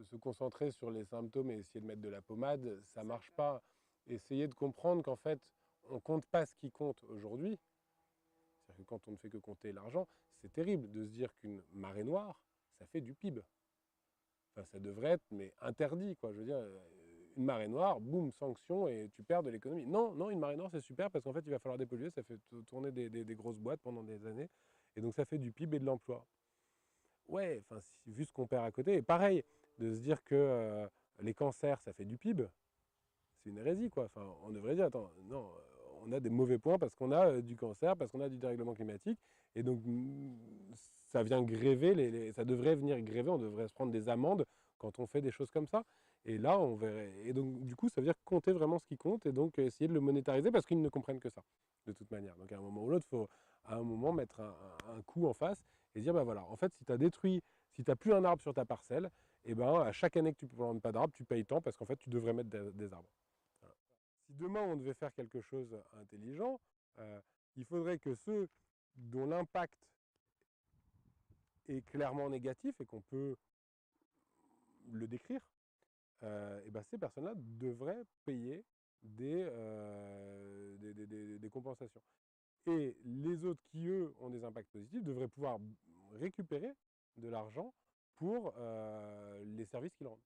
se concentrer sur les symptômes et essayer de mettre de la pommade, ça ne marche pas. Essayer de comprendre qu'en fait, on ne compte pas ce qui compte aujourd'hui. C'est-à-dire que quand on ne fait que compter l'argent, c'est terrible de se dire qu'une marée noire, ça fait du PIB. Enfin, ça devrait être mais interdit, quoi. Je veux dire, une marée noire, boum, sanction et tu perds de l'économie. Non, non, une marée noire, c'est super parce qu'en fait, il va falloir dépolluer, ça fait tourner des grosses boîtes pendant des années. Et donc, ça fait du PIB et de l'emploi. Ouais, enfin, vu ce qu'on perd à côté, et pareil, de se dire que les cancers, ça fait du PIB, c'est une hérésie, quoi. Enfin, on devrait dire, attends, non, on a des mauvais points parce qu'on a du cancer, parce qu'on a du dérèglement climatique, et donc ça vient gréver, ça devrait venir gréver, on devrait se prendre des amendes quand on fait des choses comme ça. Et là, on verrait. Et donc, du coup, ça veut dire compter vraiment ce qui compte et donc essayer de le monétariser parce qu'ils ne comprennent que ça, de toute manière. Donc, à un moment ou l'autre, il faut à un moment mettre un coup en face et dire, ben voilà, en fait, si tu as détruit, si tu n'as plus un arbre sur ta parcelle, et ben à chaque année que tu ne plantes pas d'arbre, tu payes tant parce qu'en fait, tu devrais mettre des arbres. Voilà. Si demain on devait faire quelque chose d'intelligent, il faudrait que ceux dont l'impact est clairement négatif et qu'on peut le décrire, et ben ces personnes-là devraient payer des compensations. Et les autres qui, eux, ont des impacts positifs devraient pouvoir récupérer de l'argent pour les services qu'ils rendent.